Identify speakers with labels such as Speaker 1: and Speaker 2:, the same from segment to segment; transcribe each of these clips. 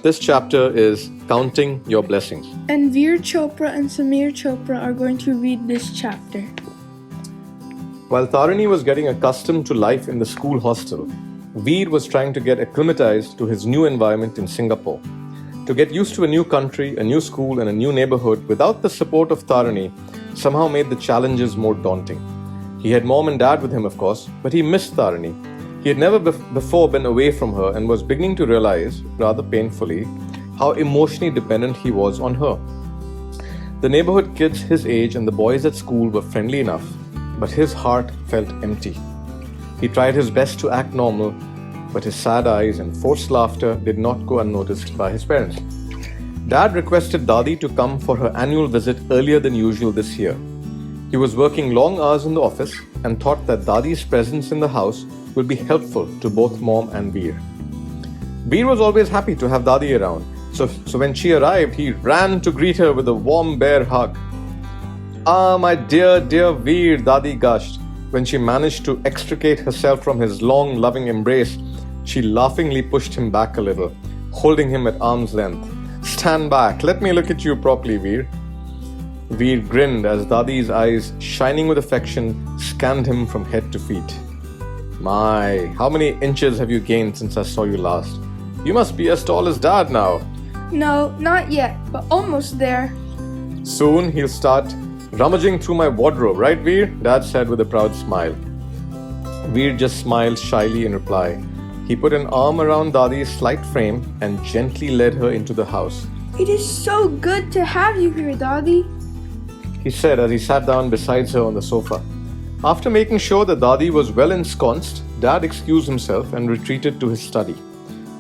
Speaker 1: This chapter is Counting Your Blessings.
Speaker 2: And Veer Chopra and Samir Chopra are going to read this chapter.
Speaker 1: While Tarini was getting accustomed to life in the school hostel, Veer was trying to get acclimatized to his new environment in Singapore. To get used to a new country, a new school, and a new neighborhood without the support of Tarini somehow made the challenges more daunting. He had mom and dad with him, of course, but he missed Tarini. He had never before been away from her and was beginning to realize, rather painfully, how emotionally dependent he was on her. The neighborhood kids his age and the boys at school were friendly enough, but his heart felt empty. He tried his best to act normal, but his sad eyes and forced laughter did not go unnoticed by his parents. Dad requested Dadi to come for her annual visit earlier than usual this year. He was working long hours in the office and thought that Dadi's presence in the house would be helpful to both mom and Veer. Veer was always happy to have Dadi around, so when she arrived, he ran to greet her with a warm bear hug. "Ah, my dear, dear Veer," Dadi gushed. When she managed to extricate herself from his long, loving embrace, she laughingly pushed him back a little, holding him at arm's length. "Stand back, let me look at you properly, Veer." Veer grinned as Dadi's eyes, shining with affection, scanned him from head to feet. "My, how many inches have you gained since I saw you last? You must be as tall as Dad now."
Speaker 2: No, not yet, but almost there.
Speaker 1: "Soon he'll start rummaging through my wardrobe, right, Veer?" Dad said with a proud smile. Veer just smiled shyly in reply. He put an arm around Dadi's slight frame and gently led her into the house.
Speaker 2: "It is so good to have you here, Dadi,"
Speaker 1: he said as he sat down beside her on the sofa. After making sure that Dadi was well ensconced, Dad excused himself and retreated to his study.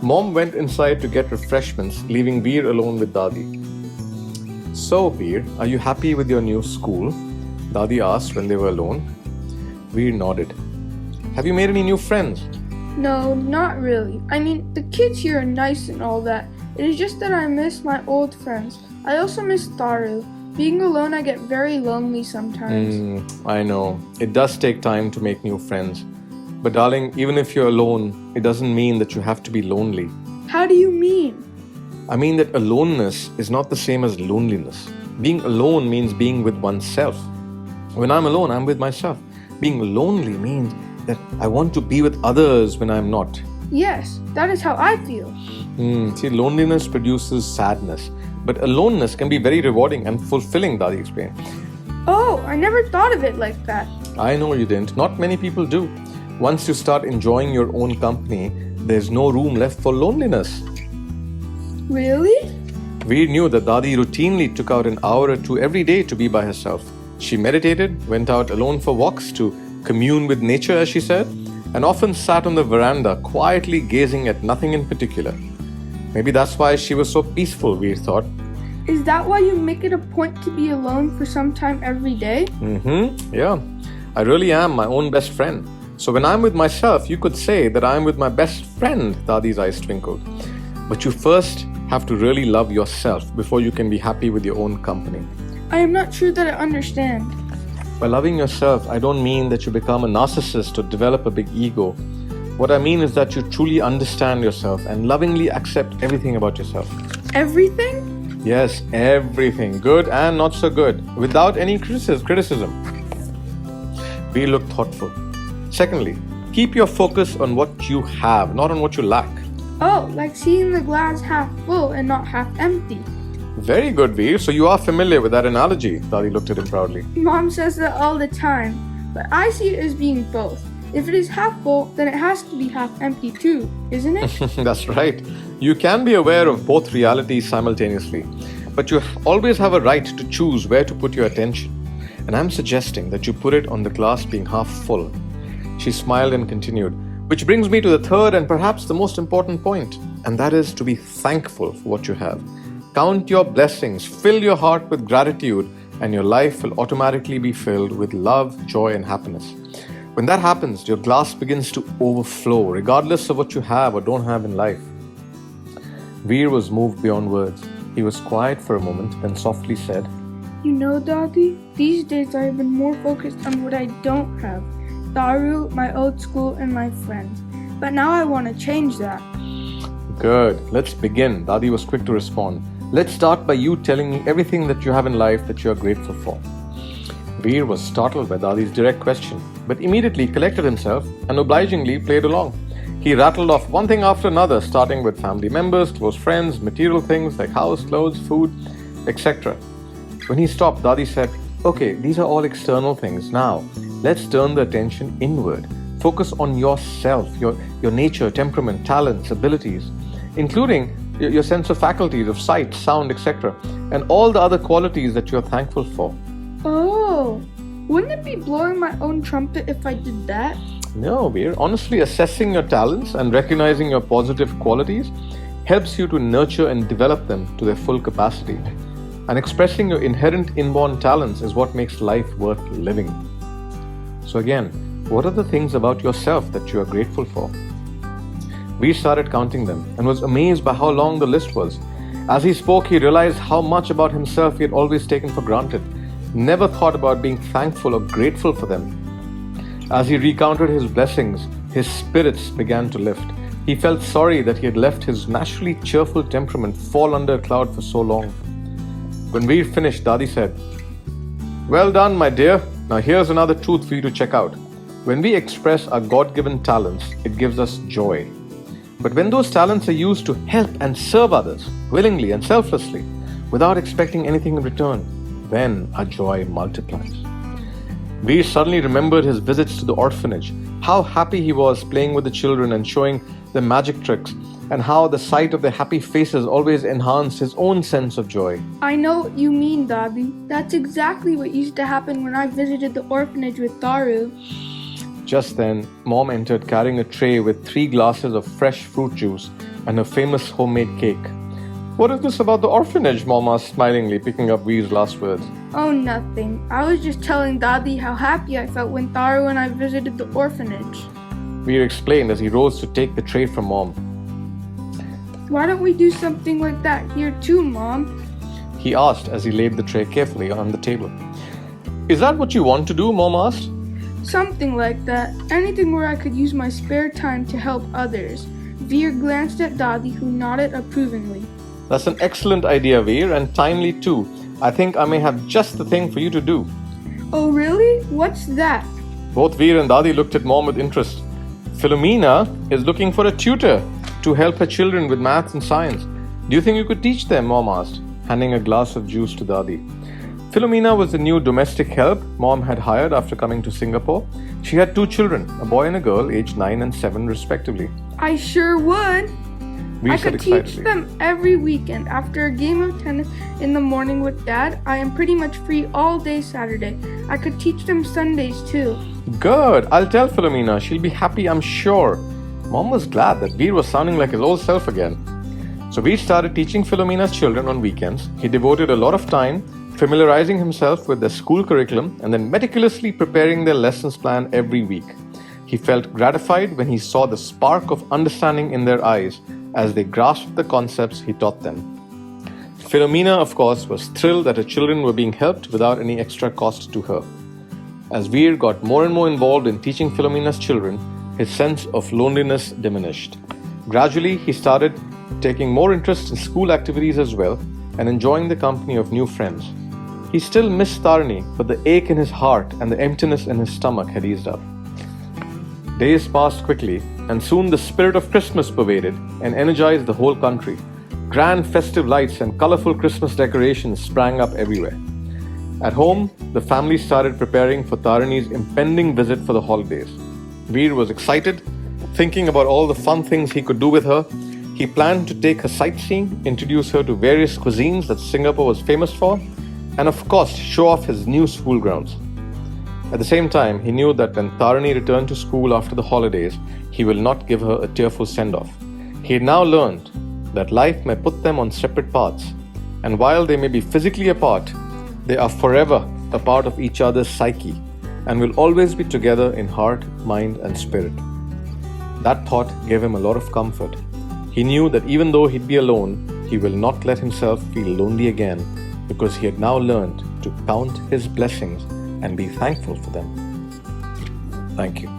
Speaker 1: Mom went inside to get refreshments, leaving Veer alone with Dadi. "So, Veer, are you happy with your new school?" Dadi asked when they were alone. Veer nodded. "Have you made any new friends?"
Speaker 2: No, not really. I mean, the kids here are nice and all that. It is just that I miss my old friends. I also miss Taru. Being alone, I get very lonely sometimes.
Speaker 1: I know. It does take time to make new friends. But darling, even if you're alone, it doesn't mean that you have to be lonely.
Speaker 2: How do you mean?
Speaker 1: I mean that aloneness is not the same as loneliness. Being alone means being with oneself. When I'm alone, I'm with myself. Being lonely means that I want to be with others when I'm not.
Speaker 2: Yes, that is how I feel.
Speaker 1: See, loneliness produces sadness, but aloneness can be very rewarding and fulfilling, Dadi explained.
Speaker 2: Oh, I never thought of it like that.
Speaker 1: I know you didn't. Not many people do. Once you start enjoying your own company, there's no room left for loneliness.
Speaker 2: Really?
Speaker 1: We knew that Dadi routinely took out an hour or two every day to be by herself. She meditated, went out alone for walks to commune with nature, as she said, and often sat on the veranda quietly gazing at nothing in particular. Maybe that's why she was so peaceful, we thought.
Speaker 2: Is that why you make it a point to be alone for some time every day?
Speaker 1: Yeah. I really am my own best friend. So when I'm with myself, you could say that I'm with my best friend, Dadi's eyes twinkled. But you first have to really love yourself before you can be happy with your own company.
Speaker 2: I am not sure that I understand.
Speaker 1: By loving yourself, I don't mean that you become a narcissist or develop a big ego. What I mean is that you truly understand yourself and lovingly accept everything about yourself.
Speaker 2: Everything?
Speaker 1: Yes, everything, good and not so good, without any criticism. We look thoughtful. Secondly, keep your focus on what you have, not on what you lack.
Speaker 2: Oh, like seeing the glass half full and not half empty.
Speaker 1: Very good, Veer. So you are familiar with that analogy. Dadi looked at him proudly.
Speaker 2: Mom says that all the time, but I see it as being both. If it is half full, then it has to be half empty too, isn't it?
Speaker 1: That's right. You can be aware of both realities simultaneously, but you always have a right to choose where to put your attention. And I'm suggesting that you put it on the glass being half full. She smiled and continued, which brings me to the third and perhaps the most important point, and that is to be thankful for what you have. Count your blessings, fill your heart with gratitude, and your life will automatically be filled with love, joy, and happiness. When that happens, your glass begins to overflow, regardless of what you have or don't have in life. Veer was moved beyond words. He was quiet for a moment, then softly said,
Speaker 2: You know, Dadi, these days I have been more focused on what I don't have. Daru, my old school, and my friends. But now I want to change that.
Speaker 1: Good. Let's begin. Dadi was quick to respond. Let's start by you telling me everything that you have in life that you are grateful for. Veer was startled by Dadi's direct question, but immediately collected himself and obligingly played along. He rattled off one thing after another, starting with family members, close friends, material things like house, clothes, food, etc. When he stopped, Dadi said, "Okay, these are all external things. Now, let's turn the attention inward. Focus on yourself, your nature, temperament, talents, abilities, including your sense of faculties of sight, sound, etc., and all the other qualities that you're thankful for."
Speaker 2: Oh, wouldn't it be blowing my own trumpet if I did that?
Speaker 1: No, Veer. Honestly, assessing your talents and recognizing your positive qualities helps you to nurture and develop them to their full capacity. And expressing your inherent inborn talents is what makes life worth living. So again, what are the things about yourself that you are grateful for? Veer started counting them and was amazed by how long the list was. As he spoke, he realized how much about himself he had always taken for granted, never thought about being thankful or grateful for them. As he recounted his blessings, his spirits began to lift. He felt sorry that he had left his naturally cheerful temperament fall under a cloud for so long. When Veer finished, Dadi said, "Well done, my dear. Now here's another truth for you to check out. When we express our God-given talents, it gives us joy. But when those talents are used to help and serve others, willingly and selflessly, without expecting anything in return, then our joy multiplies." Veer suddenly remembered his visits to the orphanage, how happy he was playing with the children and showing them magic tricks, and how the sight of their happy faces always enhanced his own sense of joy.
Speaker 2: I know what you mean, Dadi. That's exactly what used to happen when I visited the orphanage with Taru.
Speaker 1: Just then, Mom entered carrying a tray with 3 glasses of fresh fruit juice and her famous homemade cake. "What is this about the orphanage?" Mom asked smilingly, picking up Veer's last words.
Speaker 2: Oh, nothing. I was just telling Dadi how happy I felt when Taru and I visited the orphanage.
Speaker 1: Veer explained as he rose to take the tray from Mom.
Speaker 2: Why don't we do something like that here too, Mom?
Speaker 1: He asked as he laid the tray carefully on the table. "Is that what you want to do?" Mom asked.
Speaker 2: Something like that. Anything where I could use my spare time to help others. Veer glanced at Dadi, who nodded approvingly.
Speaker 1: "That's an excellent idea, Veer, and timely too. I think I may have just the thing for you to do."
Speaker 2: Oh, really? What's that?
Speaker 1: Both Veer and Dadi looked at Mom with interest. "Philomena is looking for a tutor to help her children with maths and science. Do you think you could teach them?" Mom asked, handing a glass of juice to Dadi. Philomena was the new domestic help Mom had hired after coming to Singapore. She had 2 children, a boy and a girl, aged 9 and 7 respectively.
Speaker 2: I sure would.
Speaker 1: Veer
Speaker 2: I
Speaker 1: said
Speaker 2: could teach
Speaker 1: excitedly.
Speaker 2: them every weekend. After a game of tennis in the morning with Dad, I am pretty much free all day Saturday. I could teach them Sundays too.
Speaker 1: "Good. I'll tell Philomena. She'll be happy, I'm sure." Mom was glad that Veer was sounding like his old self again. So Veer started teaching Philomena's children on weekends. He devoted a lot of time familiarizing himself with their school curriculum and then meticulously preparing their lessons plan every week. He felt gratified when he saw the spark of understanding in their eyes as they grasped the concepts he taught them. Philomena, of course, was thrilled that her children were being helped without any extra cost to her. As Veer got more and more involved in teaching Philomena's children, his sense of loneliness diminished. Gradually, he started taking more interest in school activities as well and enjoying the company of new friends. He still missed Tarini, but the ache in his heart and the emptiness in his stomach had eased up. Days passed quickly, and soon the spirit of Christmas pervaded and energized the whole country. Grand festive lights and colorful Christmas decorations sprang up everywhere. At home, the family started preparing for Tarini's impending visit for the holidays. Veer was excited, thinking about all the fun things he could do with her. He planned to take her sightseeing, introduce her to various cuisines that Singapore was famous for, and of course, show off his new school grounds. At the same time, he knew that when Tarini returned to school after the holidays, he will not give her a tearful send-off. He had now learned that life may put them on separate paths, and while they may be physically apart, they are forever a part of each other's psyche and will always be together in heart, mind, and spirit. That thought gave him a lot of comfort. He knew that even though he'd be alone, he will not let himself feel lonely again because he had now learned to count his blessings and be thankful for them. Thank you.